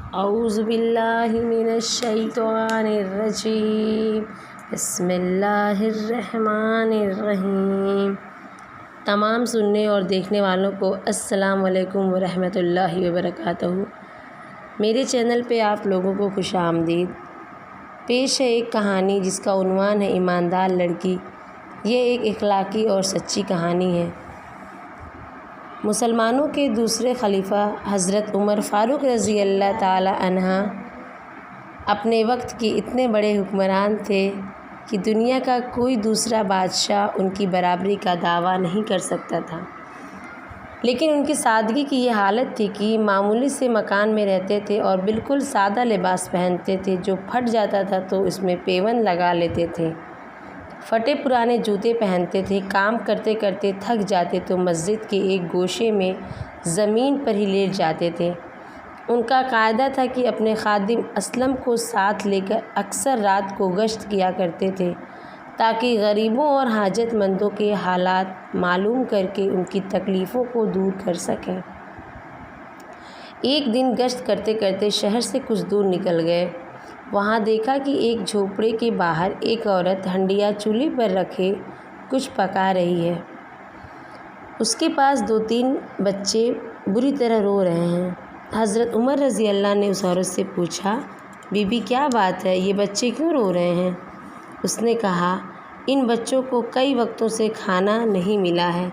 اعوذ باللہ من الشیطان الرجیم بسم اللہ الرحمن الرحیم۔ تمام سننے اور دیکھنے والوں کو السلام علیکم ورحمۃ اللہ وبرکاتہ۔ میرے چینل پہ آپ لوگوں کو خوش آمدید۔ پیش ہے ایک کہانی جس کا عنوان ہے ایماندار لڑکی۔ یہ ایک اخلاقی اور سچی کہانی ہے۔ مسلمانوں کے دوسرے خلیفہ حضرت عمر فاروق رضی اللہ تعالی عنہ اپنے وقت کے اتنے بڑے حکمران تھے کہ دنیا کا کوئی دوسرا بادشاہ ان کی برابری کا دعویٰ نہیں کر سکتا تھا، لیکن ان کی سادگی کی یہ حالت تھی کہ معمولی سے مکان میں رہتے تھے اور بالکل سادہ لباس پہنتے تھے، جو پھٹ جاتا تھا تو اس میں پیوند لگا لیتے تھے، پھٹے پرانے جوتے پہنتے تھے، کام کرتے کرتے تھک جاتے تو مسجد کے ایک گوشے میں زمین پر ہی لیٹ جاتے تھے۔ ان کا قاعدہ تھا کہ اپنے خادم اسلم کو ساتھ لے کر اکثر رات کو گشت کیا کرتے تھے تاکہ غریبوں اور حاجت مندوں کے حالات معلوم کر کے ان کی تکلیفوں کو دور کر سکیں۔ ایک دن گشت کرتے کرتے شہر سے کچھ دور نکل گئے۔ وہاں دیکھا کہ ایک جھوپڑے کے باہر ایک عورت ہنڈیا چولہے پر رکھے کچھ پکا رہی ہے۔ اس کے پاس 2-3 بچے بری طرح رو رہے ہیں۔ حضرت عمر رضی اللہ نے اس عورت سے پوچھا، بی بی کیا بات ہے، یہ بچے کیوں رو رہے ہیں؟ اس نے کہا، ان بچوں کو کئی وقتوں سے کھانا نہیں ملا ہے،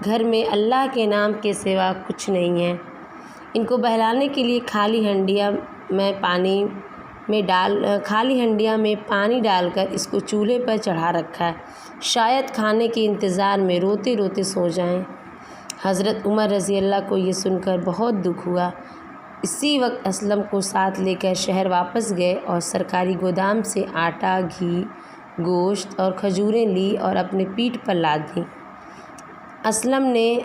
گھر میں اللہ کے نام کے سوا کچھ نہیں ہے۔ ان کو بہلانے کے لیے خالی ہنڈیا میں پانی ڈال کر اس کو چولہے پر چڑھا رکھا ہے، شاید کھانے کے انتظار میں روتے روتے سو جائیں۔ حضرت عمر رضی اللہ کو یہ سن کر بہت دکھ ہوا۔ اسی وقت اسلم کو ساتھ لے کر شہر واپس گئے اور سرکاری گودام سے آٹا، گھی، گوشت اور کھجوریں لی اور اپنے پیٹھ پر لاد دیں۔ اسلم نے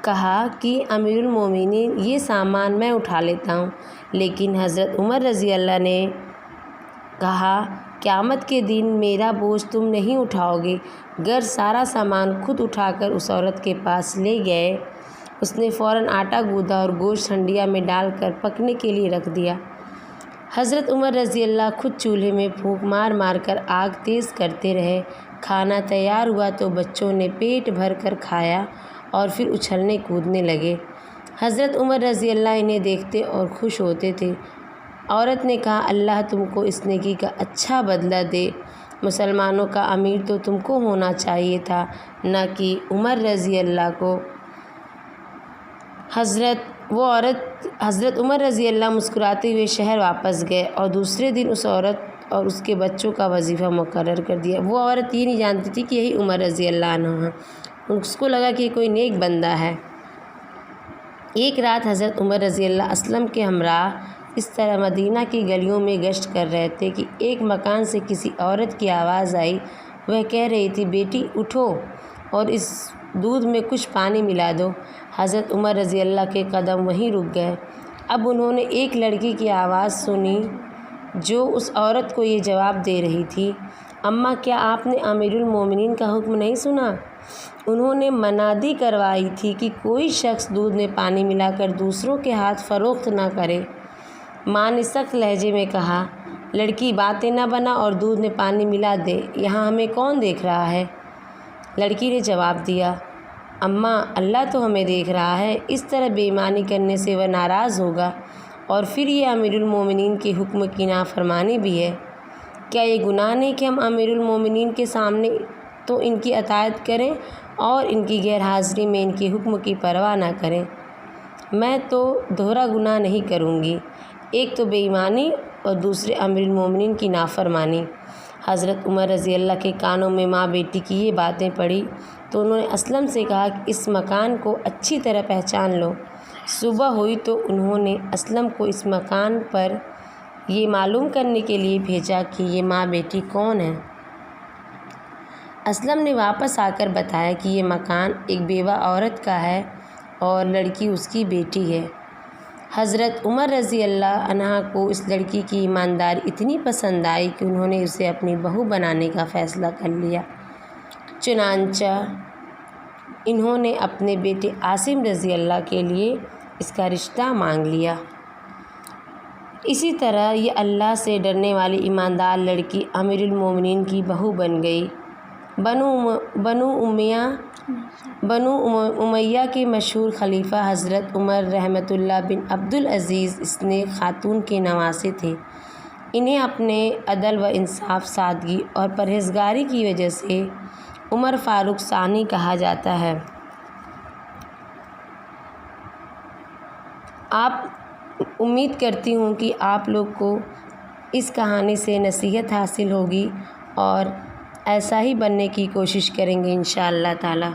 کہا کہ امیر المومنین، یہ سامان میں اٹھا لیتا ہوں، لیکن حضرت عمر رضی اللہ نے کہا، قیامت کے دن میرا بوجھ تم نہیں اٹھاؤ گے۔ گر سارا سامان خود اٹھا کر اس عورت کے پاس لے گئے۔ اس نے فوراً آٹا گوندھا اور گوشت ہنڈیا میں ڈال کر پکنے کے لیے رکھ دیا۔ حضرت عمر رضی اللہ خود چولہے میں پھونک مار مار کر آگ تیز کرتے رہے۔ کھانا تیار ہوا تو بچوں نے پیٹ بھر کر کھایا اور پھر اچھلنے کودنے لگے۔ حضرت عمر رضی اللہ انہیں دیکھتے اور خوش ہوتے تھے۔ عورت نے کہا، اللہ تم کو اس نیکی کا اچھا بدلہ دے، مسلمانوں کا امیر تو تم کو ہونا چاہیے تھا، نہ کہ عمر رضی اللہ کو۔ حضرت عمر رضی اللہ مسکراتے ہوئے شہر واپس گئے اور دوسرے دن اس عورت اور اس کے بچوں کا وظیفہ مقرر کر دیا۔ وہ عورت یہ نہیں جانتی تھی کہ یہی عمر رضی اللہ عنہ ہیں۔ اس کو لگا کہ یہ کوئی نیک بندہ ہے۔ ایک رات حضرت عمر رضی اللہ اسلم کے ہمراہ اس طرح مدینہ کی گلیوں میں گشت کر رہے تھے کہ ایک مکان سے کسی عورت کی آواز آئی۔ وہ کہہ رہی تھی، بیٹی اٹھو اور اس دودھ میں کچھ پانی ملا دو۔ حضرت عمر رضی اللہ کے قدم وہیں رک گئے۔ اب انہوں نے ایک لڑکی کی آواز سنی جو اس عورت کو یہ جواب دے رہی تھی، اماں کیا آپ نے امیر المومنین کا حکم نہیں سنا؟ انہوں نے منادی کروائی تھی کہ کوئی شخص دودھ میں پانی ملا کر دوسروں کے ہاتھ فروخت نہ کرے۔ ماں نے سخت لہجے میں کہا، لڑکی باتیں نہ بنا اور دودھ میں پانی ملا دے، یہاں ہمیں کون دیکھ رہا ہے؟ لڑکی نے جواب دیا، اماں اللہ تو ہمیں دیکھ رہا ہے، اس طرح بے ایمانی کرنے سے وہ ناراض ہوگا اور پھر یہ امیر المومنین کے حکم کی نافرمانی بھی ہے۔ کیا یہ گناہ نہیں کہ ہم امیر المومنین کے سامنے تو ان کی اطاعت کریں اور ان کی غیر حاضری میں ان کے حکم کی پرواہ نہ کریں؟ میں تو دوہرا گناہ نہیں کروں گی، ایک تو بے ایمانی اور دوسرے امیر المومنین کی نافرمانی۔ حضرت عمر رضی اللہ کے کانوں میں ماں بیٹی کی یہ باتیں پڑی تو انہوں نے اسلم سے کہا کہ اس مکان کو اچھی طرح پہچان لو۔ صبح ہوئی تو انہوں نے اسلم کو اس مکان پر یہ معلوم کرنے کے لیے بھیجا کہ یہ ماں بیٹی کون ہیں۔ اسلم نے واپس آ کر بتایا کہ یہ مکان ایک بیوہ عورت کا ہے اور لڑکی اس کی بیٹی ہے۔ حضرت عمر رضی اللہ عنہ کو اس لڑکی کی ایمانداری اتنی پسند آئی کہ انہوں نے اسے اپنی بہو بنانے کا فیصلہ کر لیا۔ چنانچہ انہوں نے اپنے بیٹے عاصم رضی اللہ کے لیے اس کا رشتہ مانگ لیا۔ اسی طرح یہ اللہ سے ڈرنے والی ایماندار لڑکی امیر المومنین کی بہو بن گئی۔ بنو امیہ کے مشہور خلیفہ حضرت عمر رحمۃ اللہ بن عبدالعزیز اس نیک خاتون کے نواسے تھے۔ انہیں اپنے عدل و انصاف، سادگی اور پرہیزگاری کی وجہ سے عمر فاروق ثانی کہا جاتا ہے۔ امید کرتی ہوں کہ آپ لوگ کو اس کہانی سے نصیحت حاصل ہوگی اور ایسا ہی بننے کی کوشش کریں گے انشاءاللہ تعالی۔